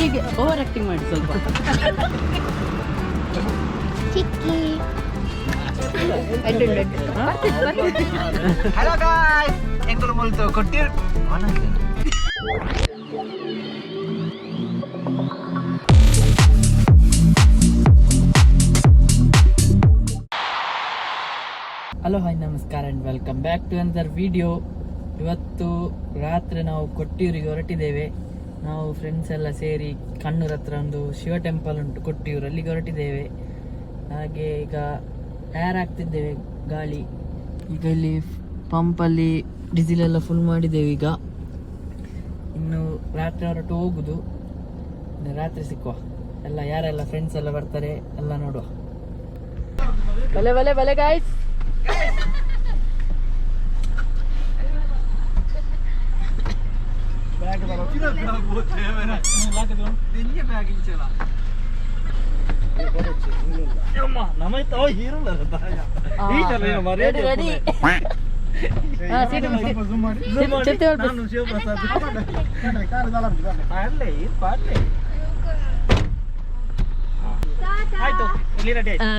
ಹೀಗೆ over acting ಮಾಡಿ ಸ್ವಲ್ಪ. ಚಿಕ್ಕಿ ಹಲೋ ಗಾಯ್ಸ್ ಎಂಕುಲು ಮುಲ್ತು ಕೊಟ್ಟಿರ್ ಹಲೋ ಹಾಯ್ ನಮಸ್ಕಾರ and welcome back to another video. ಇವತ್ತು ರಾತ್ರಿ ನಾವು ಕೊಟ್ಟಿಯೂರಿಗೆ ಹೊರಟಿದ್ದೇವೆ. ನಾವು ಫ್ರೆಂಡ್ಸ್ ಎಲ್ಲ ಸೇರಿ ಕಣ್ಣೂರ ಹತ್ರ ಒಂದು ಶಿವ ಟೆಂಪಲ್ ಉಂಟು ಕೊಟ್ಟಿಯೂರು, ಅಲ್ಲಿಗೆ ಹೊರಟಿದ್ದೇವೆ. ಹಾಗೆ ಈಗ ತಯಾರಾಗ್ತಿದ್ದೇವೆ ಆಗ್ತಿದ್ದೇವೆ ಗಾಳಿ. ಈಗ ಇಲ್ಲಿ ಪಂಪಲ್ಲಿ ಡೀಸೆಲ್ ಎಲ್ಲ ಫುಲ್ ಮಾಡಿದ್ದೇವೆ. ಈಗ ಇನ್ನು ರಾತ್ರಿ ಹೊರಟು ಹೋಗುದು. ರಾತ್ರಿ ಸಿಕ್ಕುವ ಎಲ್ಲ, ಯಾರೆಲ್ಲ ಫ್ರೆಂಡ್ಸ್ ಎಲ್ಲ ಬರ್ತಾರೆ ಎಲ್ಲ ನೋಡುವ. ಬಲೆ ಬಲೆ ಬಲೆ ಗಾಯ್ಸ್.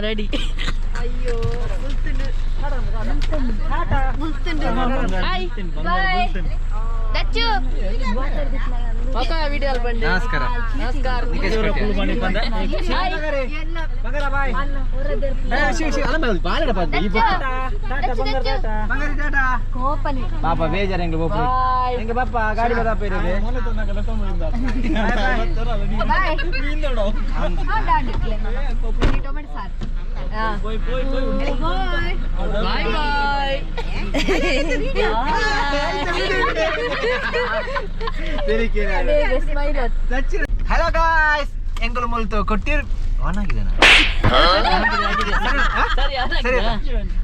ರೆಡಿ. ಅಯ್ಯೋ ನಮಸ್ಕಾರ. ಪಾಪ ಬೇಜಾರ ಹೆಂಗ್ ಹೆಂಗ ಬಾಪ ಗಾಡಿ ಬದಪ್ಪ ಇರೋದು. ಹಲೋ ಗಾಯ್ಸ್ ಎಂಕುಲು ಮುಲ್ತು ಕೊಟ್ಟಿರ್ ಆನ್ ಆಗಿದೆನಾ?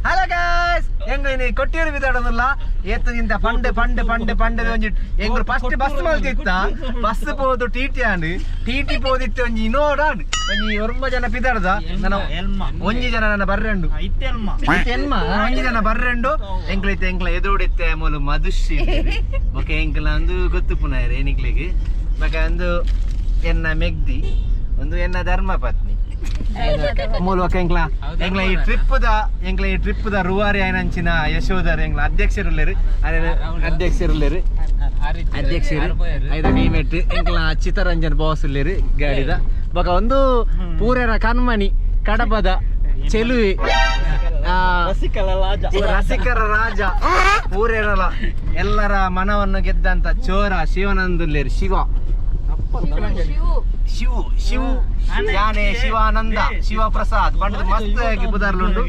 ಹಲೋ ಗಾಯ್ಸ್ ಎಂಗ್ಲು ಕೊಟ್ಟಿಯೂರು ಬಿದ್ದಾಡೋದಿಲ್ಲ ಎತ್ತದಿಂದ ಪಂಡೆ ಪಂಡೆ ಪಂಡೆ ಪಂಡೆ ಒಂಜಿ ಎಂಗ್ಲು ಫಸ್ಟ್ ಬಸ್ ಮಲ್ತಿತ್ತ. ಬಸ್ ಪೋದು ಟಿಟಿ ಆಂಡ್ ಟಿಟಿ ಪೋದಿತ್ತು ಒಂಜಿ ಇನೋಡ ಒಂಜಿ 9 ಜನ ಪಿದಾಡ್ದ. ನಾನು ಒಂಜಿ ಜನ ನನ್ನ ಬರ್ರೆಂಡು ಒಂಜಿ ಜನ ಬರ್ರೆಂಡು ಎಂಕ್ಲೈತೆ ಎಂಕ್ಲ ಎದುರುಡಿತ್ತೆ ಮೂಲು ಮಧುಶ್ರೀ ಓಕೆ ಎಂಕ್ಲ ಒಂದು ಗೊತ್ತು ಪುನಃ ಏನಿಕ್ಲಿಗೆ ಬಕ ಒಂದು ಎನ್ನ ಮೆಗ್ದಿ ಒಂದು ಎನ್ನ ಧರ್ಮ ಪತ್ನಿ ಮೂಲಕ ಎಂಕ್ಲ ಈ ಟ್ರಿಪ್ ದ ರೂವಾರಿ ಆಯ್ನಂಚಿನ ಯಶೋಧರ್ ಎಂಗ್ಲ ಅಧ್ಯಕ್ಷರುಳ್ಳೇರು ಐದ ಕೈಮೆಟ್ಟು ಎಂಕ್ಲ ಚಿತ್ತರಂಜನ್ ಬಾಸ್ ಉಳ್ಳೇರು ಗಾಡಿದ ಬಕ ಒಂದು ಪೂರೇರ ಕಣ್ಮಣಿ ಕಡಪದ ಚೆಲುವೆ ರಸಿಕರ ರಾಜ ಪೂರೇರಲ ಎಲ್ಲರ ಮನವನ್ನು ಗೆದ್ದಂತ ಚೋರ ಶಿವನಂದುಲ್ಲೇರು ಶಿವ ಯಾನೆ ಶಿವಾನಂದ ಶಿವಪ್ರಸಾದ್ ಪಂಡದ ಮಸ್ತ್ ಆಗಿ ಬುದಾರ್ಲುಂಡು.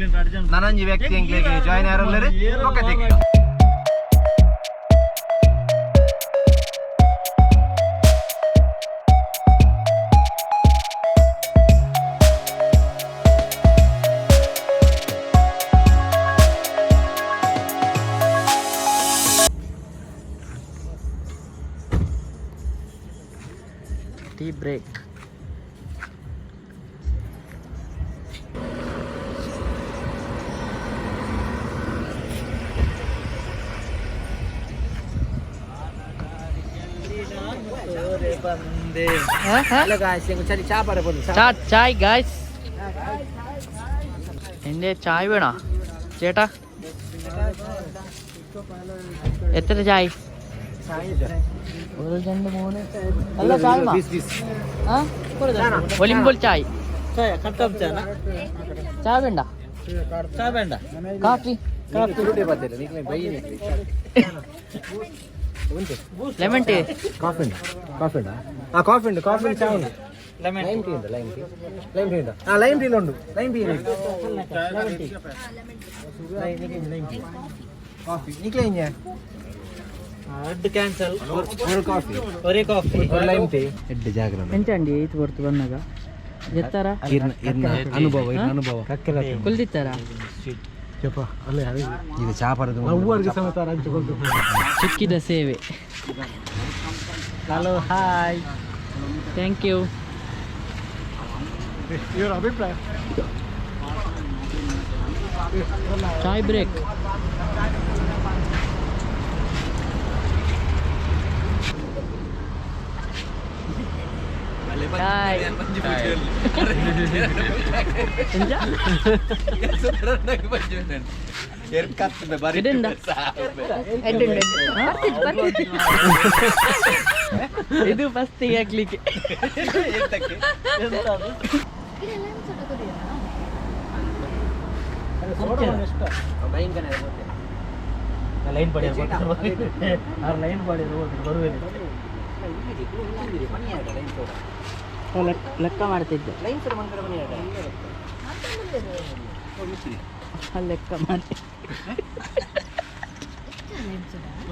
ನನಂಜಿ ವ್ಯಕ್ತಿ ಎಂಗ್ಲಿಗೆ ಜಾಯ್ನ್ ಯಾರಲ್ಲರು ಪಕ್ಕದಿಕ್ಕ ಟೀ ಬ್ರೇಕ್. ചായ് ഗായ്സ്. എന്റെ ചായ വേണോ ചേട്ടാ? എത്ര ചായ? ഒരു 2 3 അല്ല ചായ ഒലിമ്പോൾ ചായ ചായ വേണ്ട കാഫി ಲೆಮನ್ ಟೀ ಕಾಫಿ ಚಾ ಉಂಟು. ಲೈಮ್ ಟೀ ಉಂಟು. ಕಾಫಿ ನಿಕ್ಲೆ ಅಡ್ಡು ಕ್ಯಾನ್ಸಲ್. ಒರೇ ಕಾಫಿ ಲೈಮ್ ಟೀ ಎಡ್ಡು ಜಾಗ್ರ ಎಂಚಂಡಿ ಈತ್ ಬರ್ತು ಬಂದಾಗ ಎತ್ತಾರ ಅನುಭವ ಕುಲ್ದಿತ್ತಾರ ಇದು ಚಾಪರದು ಸಿಕ್ಕಿದ ಸೇವೆ. Hello hi thank you. ಇವರ ಅಭಿಪ್ರಾಯ ಚಾಯ್ ಬ್ರೇಕ್. ಹಾಯ್ ಎಂಜ ಇದೆಂದ ಇದು ಫಸ್ಟ್ ಹಾಕ್ಲಿಕ್ಕೆ ಲೈನ್ ಪಡಿ ಲೈನ್ ಪಡಿ ಲೆಕ್ಕ ಮಾಡ್ತಿದ್ದೆ ಲೆಕ್ಕ ಮಾಡಿ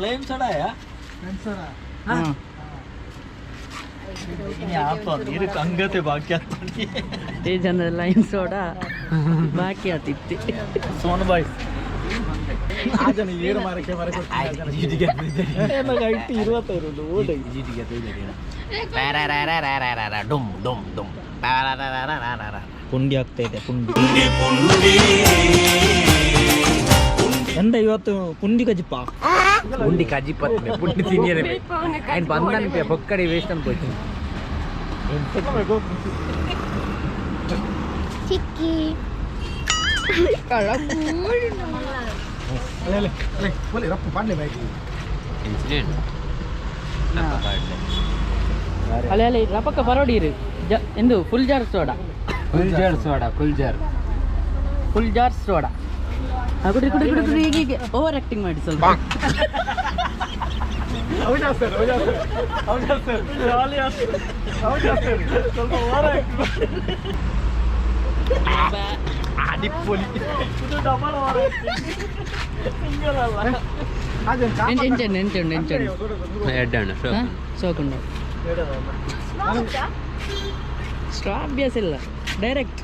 ಲೈನ್ ಸೋಡಾಯ ಅಂಗತೆ ಬಾಕಿ ಈ ಜನ ಲೈನ್ ಸೋಡಾ ಬಾಕಿ ಆತಿತ್ತು ಸೋನ್ ಬಾಯ್ ಏನು ಮಾರಕ್ಕೆ ಪುಂಡಿ ಆಗ್ತಾ ಇದೆ ಪುಂಡಿ ಎಂತ ಇವತ್ತು ಪುಂಡಿ ಕಜಿಪ್ಪ ಪುಂಡಿ ಕಜಿಪ್ಪ ಪುಂಡಿ ತಿನ್ನಿಯರೆ ఆయన ಬಂದನಿಗೆ ಪೊಕ್ಕಡಿ ವೇಸ್ಟ್ ಅನ್ಕೋತೀನಿ ಚಿಕ್ಕಿ ಅಲ್ಲೇ ರಪಕ್ಕ ಬರೋಡಿ ಇರು ಎಂದು full jar soda full jar soda ಕುಡಿ ಕುಡಿ ಕುಡಿ ಕುಡಿ ಹೀಗೆ ಓವರ್ ಆಕ್ಟಿಂಗ್ ಮಾಡಿ ಸ್ವಲ್ಪ ಸೋಕೊಂಡು ಸ್ಟ್ರಾ ಅಭ್ಯಾಸ ಇಲ್ಲ ಡೈರೆಕ್ಟ್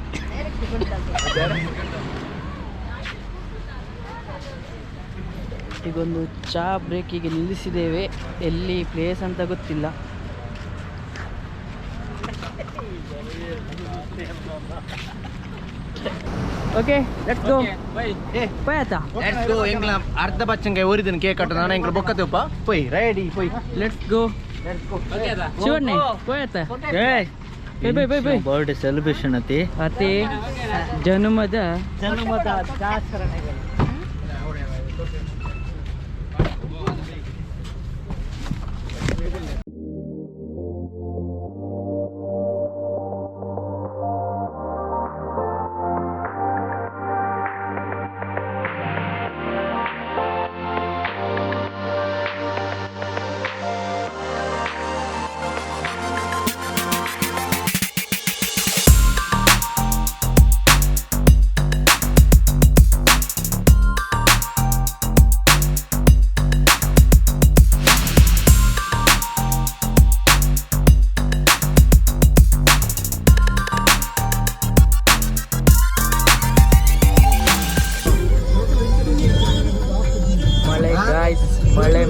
ಈಗೊಂದು ಚಾ ಬ್ರೇಕಿಗೆ ನಿಲ್ಲಿಸಿದ್ದೇವೆ ಎಲ್ಲಿ ಪ್ಲೇಸ್ ಅಂತ ಗೊತ್ತಿಲ್ಲ ಓಕೆ ಲೆಟ್ಸ್ ಗೋ ಪೋಯ್ತಾ ಲೆಟ್ಸ್ ಗೋ ಎಂಗ್ಲ ಅರ್ಧ ಬಚ್ಚಂಗೆ ಓರಿದನ್ ಕೇಕ್ ಕಟ್ಟ ನಾನು ಎಂಗ್ಲ ಬೊಕ್ಕತೆಪ್ಪ ಪೋಯ್ ರೆಡಿ ಪೋಯ್ ಲೆಟ್ಸ್ ಗೋ ಶಿವಣ್ಣೆ ಪೋಯ್ತಾ ಬರ್ಡೇ ಸೆಲೆಬ್ರೇಷನ್ ಅತಿ ಜನ್ಮದ ಆಚರಣೆಗಳು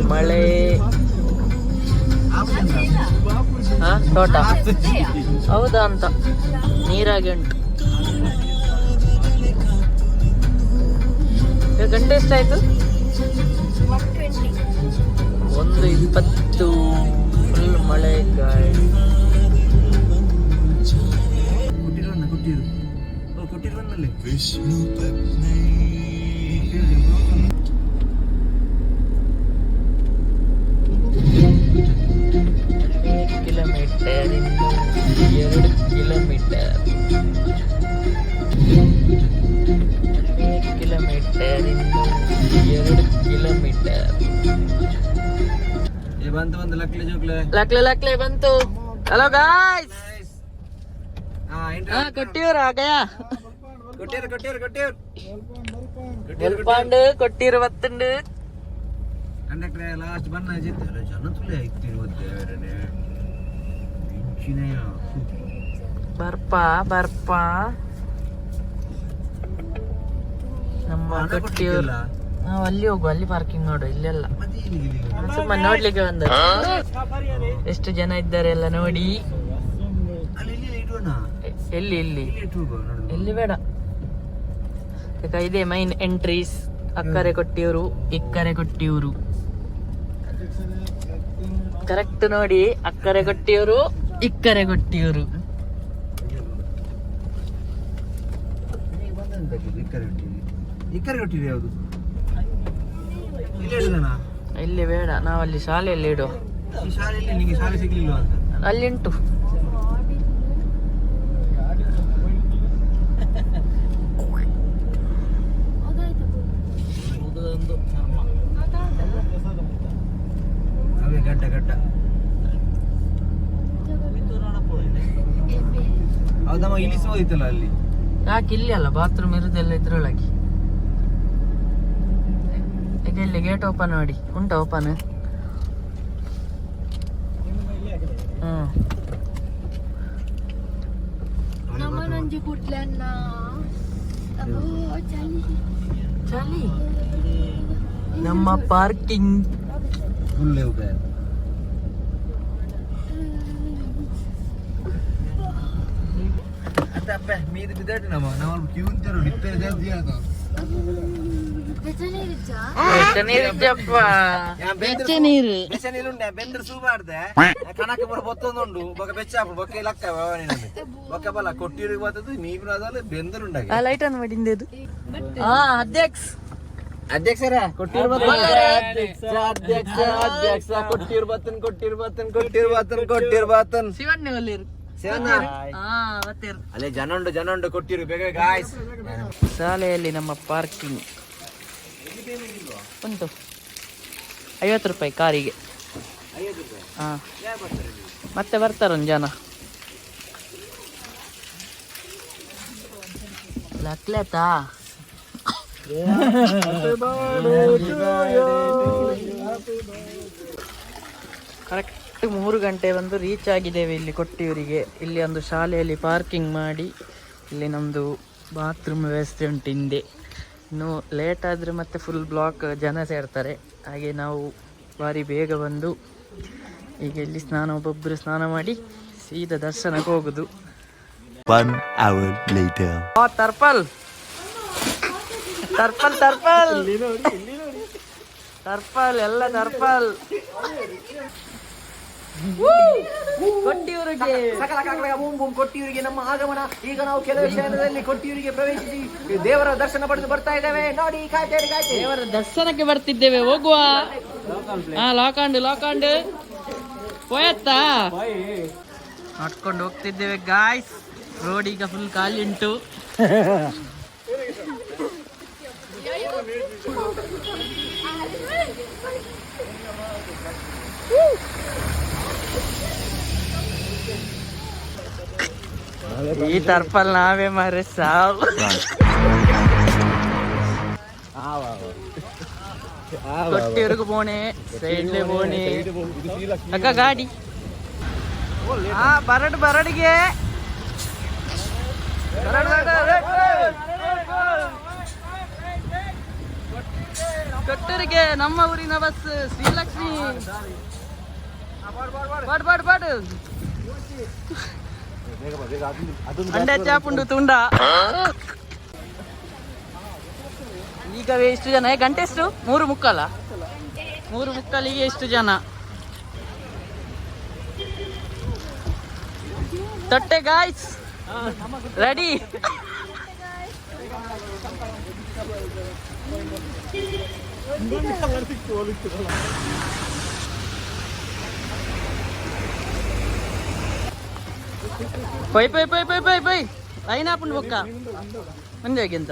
ಮಳೆ ತೋಟ ಹೌದಾ ಅಂತ ನೀರಾಗಿ ಉಂಟು ಗಂಟೆ ಎಷ್ಟಾಯ್ತು 1:20 ಫುಲ್ ಮಳೆ ಗಾಳಿ ಕಿಲೋಮೀಟರ್ 2 ಕಿಲೋಮೀಟರ್ ಕಿಲೋಮೀಟರ್ 2 ಕಿಲೋಮೀಟರ್ ಬಂತು ಲಕ್ಲೆ ಬಂತು ಹಲೋ ಗಾಯ್ಸ್ ಕೊಟ್ಟಿವ್ರ ಗಯಾ ಕೊಟ್ಟಿರು ಬತ್ತುಂಡು ಕಂಡಕ್ಟರ್ ಲಾಸ್ಟ್ ಬಣ್ಣ ಜಿತ್ತಲ್ಲ ಜನ ತುಳಿ ಆಯ್ತು ಬರ್ಪ ನಮ್ಮ ಕೊಟ್ಟಿವ್ರ ನಾವು ಅಲ್ಲಿ ಹೋಗುವ ಅಲ್ಲಿ ಪಾರ್ಕಿಂಗ್ ಮಾಡು ಇಲ್ಲೆಲ್ಲ ಸುಮ್ಮನೆ ನೋಡ್ಲಿಕ್ಕೆ ಬಂದ ಎಷ್ಟು ಜನ ಇದ್ದಾರೆ ಎಲ್ಲ ನೋಡಿ ಎಲ್ಲಿ ಬೇಡ ಇದೇ ಮೈನ್ ಎಂಟ್ರೀಸ್ ಅಕ್ಕರೆ ಕೊಟ್ಟಿವ್ರು ಇಕ್ಕರೆ ಕೊಟ್ಟಿವ್ರು ಕರೆಕ್ಟ್ ನೋಡಿ ಅಕ್ಕರೆ ಕೊಟ್ಟಿವ್ರು ಇಕ್ಕರೆ ಕೊಟ್ಟಿಯೂರು. ಇಕ್ಕರೆ ಕೊಟ್ಟಿರಿ ಯಾವುದು ಇಲ್ಲಿ ಬೇಡ, ನಾವಲ್ಲಿ ಶಾಲೆಯಲ್ಲಿ ಇಡುವ. ಈ ಶಾಲೆಯಲ್ಲಿ ನಿಮಗೆ ಶಾಲೆ ಸಿಗ್ಲಿಲ್ವಾ ಅಂತ? ಅಲ್ಲಿ ಉಂಟು. ಅವೇ ಗಡ್ಡ ಗಡ್ಡ ಹೌದಮ್ಮ, ಇಳಿಸೋದಿತ್ತಲ್ಲ ಅಲ್ಲಿ. ಯಾಕೆ ಇಲ್ಲಿ ಅಲ್ಲ ಬಾತ್ರೂಮ್ ಇರುದೆಲ್ಲ ಇದ್ರೊಳಗೆ. ಈಗ ಇಲ್ಲಿ ಗೇಟ್ ಓಪನ್ ಮಾಡಿ, ಉಂಟಾ ಓಪನ್? ಚಳಿ ನಮ್ಮ ಪಾರ್ಕಿಂಗ್ ಫುಲ್ ಅಪ್ಪ ಮೀದು ಬಿದ್ದಾಡಿ ನಾವು ಕ್ಯೂ ಅಂತಾರು ಡಿಪ್ಪೇರ್ ಜಾಸ್ತಿ ಆದ ಬೆಂದ್ರ ಸೂಬಾರ್ದೆ ಕಣಕ್ಕೆ ಬರ ಬತ್ತೊಂದುಂಡು ಬೊಕ್ಕ ಬೆಚ್ಚಾಪು ಬೊಕ್ಕ ಲಕ್ಕ ಬೊಕ್ಕ ಬಲ ಕೊಟ್ಟಿರಿಗೆ ಬರ್ತದ್ದು ನೀರು ಅದಲ್ಲ ಬೆಂದರುಂಡಾಗಿ ಲೈಟ್ ಅನ್ನು ಮಾಡಿಂದದು. ಅಧ್ಯಕ್ಷರ ಕೊಟ್ಟಿರ್ ಬತ್ತನ್ ಶಿವಣ್ಣ ಒಲ್ಲಿರು ಅಲ್ಲೇ ಜನ ಉಂಡು ಕೊಟ್ಟಿರು ಬೇಗ ಗಾಯ್ಸ್. ಶಾಲೆಯಲ್ಲಿ ನಮ್ಮ ಪಾರ್ಕಿಂಗ್ ಉಂಟು 50 ರೂಪಾಯಿ ಕಾರಿಗೆ. ಹಾ, ಮತ್ತೆ ಬರ್ತಾರೊಂದು ಜನ. ಲಕ್ಲೇತಾ ಕರೆಕ್ಟ್ 3 ಗಂಟೆ ಬಂದು ರೀಚ್ ಆಗಿದ್ದೇವೆ ಇಲ್ಲಿ ಕೊಟ್ಟಿಯೂರಿಗೆ. ಇಲ್ಲಿ ಒಂದು ಶಾಲೆಯಲ್ಲಿ ಪಾರ್ಕಿಂಗ್ ಮಾಡಿ ಇಲ್ಲಿ ನಮ್ಮದು ಬಾತ್ರೂಮ್ ವ್ಯವಸ್ಥೆ ಉಂಟು ಹಿಂದೆ. ಇನ್ನು ಲೇಟ್ ಆದರೆ ಮತ್ತೆ ಫುಲ್ ಬ್ಲಾಕ್ ಜನ ಸೇರ್ತಾರೆ. ಹಾಗೆ ನಾವು ಭಾರಿ ಬೇಗ ಬಂದು ಈಗ ಇಲ್ಲಿ ಒಬ್ಬೊಬ್ಬರು ಸ್ನಾನ ಮಾಡಿ ಸೀದಾ ದರ್ಶನಕ್ಕೆ ಹೋಗುದು. 1 hour later. ಟರ್ಪಲ್ ಟರ್ಪಲ್ ಟರ್ಪಲ್ ಟರ್ಪಲ್ ಎಲ್ಲ ಟರ್ಪಲ್ ಕೊಟ್ಟಿಯೂರಿಗೆ ಕೊಟ್ಟಿಯೂರಿಗೆ ನಮ್ಮ ಆಗಮನ. ಈಗ ನಾವು ಕೆಲವು ಕ್ಷಣದಲ್ಲಿ ಕೊಟ್ಟಿಯೂರಿಗೆ ಪ್ರವೇಶಿಸಿ ದೇವರ ದರ್ಶನ ಪಡೆದು ಬರ್ತಾ ಇದ್ದೇವೆ. ನೋಡಿ ದೇವರ ದರ್ಶನಕ್ಕೆ ಬರ್ತಿದ್ದೇವೆ, ಹೋಗುವ. ಲಾಕಾಂಡು ಹೋಯತ್ತಾ ನಡ್ಕೊಂಡು ಹೋಗ್ತಿದ್ದೇವೆ ಗಾಯ್ಸ್. ರೋಡ್ ಈಗ ಫುಲ್ ಖಾಲಿ ಉಂಟು. ಈ ಟರ್ಪಲ್ ನಾವೇ ಮಾರೆ ಸಾವು. ಕೊಟ್ಟಿಯೂರಿಗೆ போனே ಸೈಡ್ಲೆ போனே ಅಕ್ಕ ಗಾಡಿ. ಬರಡಿಗೆ ಕೊಟ್ಟೂರಿಗೆ ನಮ್ಮ ಊರಿನ ಬಸ್ ಶ್ರೀಲಕ್ಷ್ಮಿ. ಬಡ್ ಅಂಡೆ ಚಾಪುಂಡು ತುಂಡ. ಈಗವೇ ಎಷ್ಟು ಜನ? ಗಂಟೆ ಎಷ್ಟು? 3:45. 3:45ಗೆ ಎಷ್ಟು ಜನ? ತೊಟ್ಟೆ ಗಾಯ್ಸ್ ರೆಡಿ. ಪೈ ಲೈನ್ ಹಾಕೊಂಡು ಬೊಕ್ಕ ಒಂದೇಗಿಂತ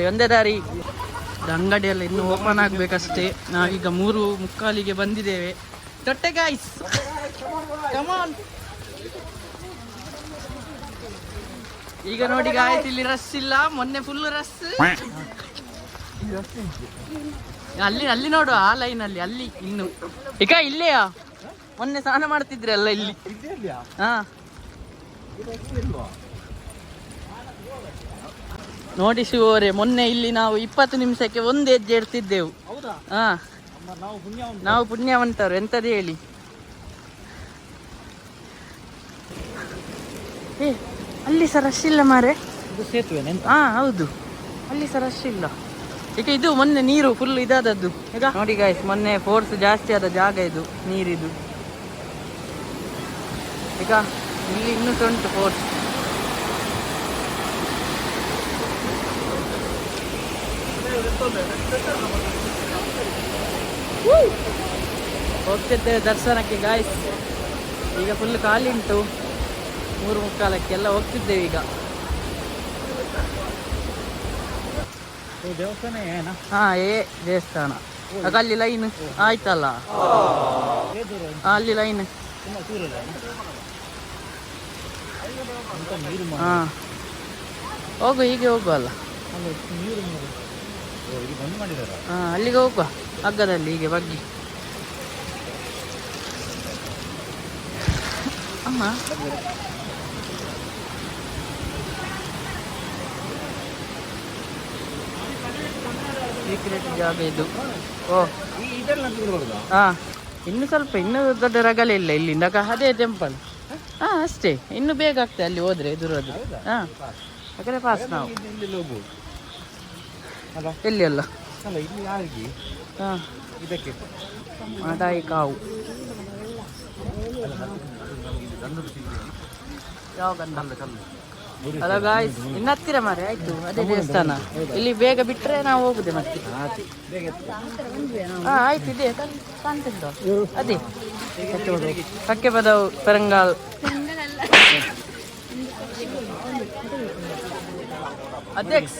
ಒಂದೇ ದಾರಿ. ಅಂಗಡಿಯೆಲ್ಲ ಇನ್ನು ಓಪನ್ ಆಗ್ಬೇಕಷ್ಟೇ. ನಾವೀಗ 3:45ಗೆ ಬಂದಿದ್ದೇವೆ. ತೊಟ್ಟೆ ಗಾಯ್ಸ್ ಕಮಾನ್. ಈಗ ನೋಡಿ ಗಾಯ್ಸ್, ಇಲ್ಲಿ ರಶ್ ಇಲ್ಲ, ಮೊನ್ನೆ ಫುಲ್ ರಶ್. ಅಲ್ಲಿ ನೋಡು, ಆ ಲೈನ್ ಅಲ್ಲಿ ಇನ್ನು ಈಗ ಇಲ್ಲೆಯಾ ಮೊನ್ನೆ ಸ್ನಾನ ಮಾಡ್ತಿದ್ರಲ್ಲ ಇಲ್ಲಿ. ಹಾ ನೋಡಿ ಶಿವರೇ, ಮೊನ್ನೆ ಇಲ್ಲಿ ನಾವು 20 ನಿಮಿಷಕ್ಕೆ ಒಂದು ಹೆಜ್ಜೆ ಇಡ್ತಿದ್ದೆವು. ಹಾ, ನಾವು ಪುಣ್ಯವಂತರು ಎಂತದ್ದು ಹೇಳಿ. ಅಲ್ಲಿ ಸಹ ರಶ್ ಇಲ್ಲ ಮಾರೆ. ಹಾ ಹೌದು, ಅಲ್ಲಿ ಸಹ ರಶ್ ಇಲ್ಲ. ಈಗ ಇದು ಮೊನ್ನೆ ನೀರು ಫುಲ್ ಇದಾದದ್ದು ಈಗ ನೋಡಿ ಗಾಯ್ಸ್, ಮೊನ್ನೆ ಫೋರ್ಸ್ ಜಾಸ್ತಿ ಆದ ಜಾಗ ಇದು ನೀರಿದು. ಈಗ ಇಲ್ಲಿ ಇನ್ನೂ ಉಂಟು ಫೋರ್ಸ್. ಹೋಗ್ತಿದ್ದೇವೆ ದರ್ಶನಕ್ಕೆ ಗಾಯ್ಸ್. ಈಗ ಫುಲ್ ಖಾಲಿ ಉಂಟು, 3:45 ಹೋಗ್ತಿದ್ದೇವೆ ಈಗ. ದೇವಸ್ಥಾನ ಹಾ, ದೇವಸ್ಥಾನ. ಆಗ ಅಲ್ಲಿ ಲೈನ್ ಆಯ್ತಲ್ಲ, ಅಲ್ಲಿ ಲೈನ್. ಹಾ, ಹೋಗು, ಹೀಗೆ ಹೋಗುವಲ್ಲ. ಹಾ, ಅಲ್ಲಿಗೆ ಹೋಗುವ, ಹಗ್ಗದಲ್ಲಿ ಹೀಗೆ ಬಗ್ಗಿ. ಅಮ್ಮ ಸೀಕ್ರೆಟ್ ಜಾಗ ಇದು. ಓ ಹಾ, ಇನ್ನು ಸ್ವಲ್ಪ, ಇನ್ನು ದೊಡ್ಡ ರಗಲೆ ಇಲ್ಲ ಇಲ್ಲಿಂದ. ಅದೇ ಟೆಂಪಲ್. ಹಾ, ಅಷ್ಟೇ. ಇನ್ನು ಬೇಗ ಆಗ್ತದೆ ಅಲ್ಲಿ ಹೋದ್ರೆ, ದೂರದ್ದು. ಹಾ, ಯಾಕಂದ್ರೆ ಪಾಸ್ ನಾವು ಎಲ್ಲಿ ಅಲ್ಲ. ಹಾ, ಮಟಾಯಿ ಕಾವು ಯಾವ ಹಲೋ ಗಾಯ್ಸ್, ಇನ್ನು ಹತ್ತಿರ ಮಾರೆ ಆಯ್ತು. ಅದೇ ದೇವಸ್ಥಾನ. ಇಲ್ಲಿ ಬೇಗ ಬಿಟ್ರೆ ನಾವು ಹೋಗುದೆ ಮತ್ತೆ. ಹಾ, ಆಯ್ತು. ಇದೆ ಕಾಣ್ತಿದ್ದ ಅದೇ ಪಕ್ಕೆ ಪದವು ಪರಂಗಾಲ್. ಅಧ್ಯಕ್ಷ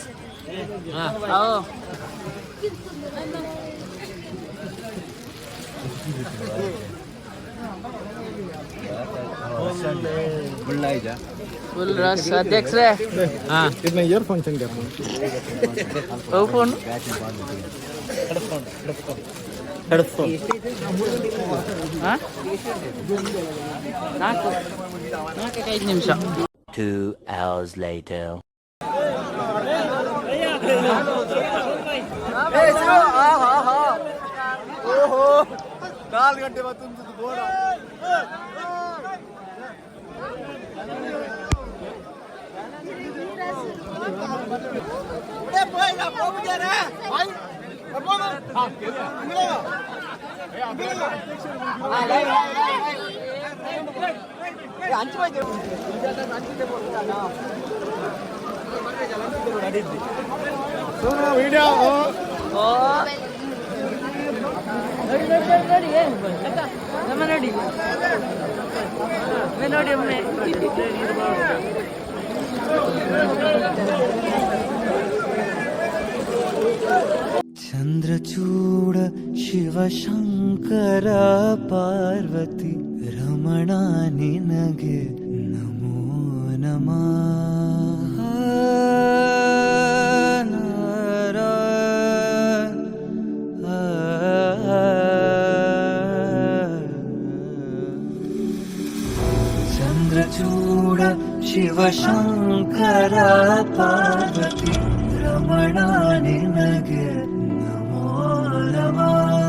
फुल रश अध्यक्ष रे. हाँ, कितने ईयर फंक्शन कर रहे हो? Phone headphone. हाँ, 4 ನಿಮಿಷ. 2 hours later. ओहो, 4 घंटे बाद तुमसे तो बोल रहा. ಚಂದ್ರಚೂಡ ಶಿವಶಂಕರ ಪಾರ್ವತಿ ರಮಣ ನಿನಗೆ ನಮೋ ನಮಃ. ಚಂದ್ರಚೂಡ ಶಿವಶಂಕರ ಪಾರ್ವತಿ ರಮಣ ನಿನಗೆ ನಮೋ ನಮಃ.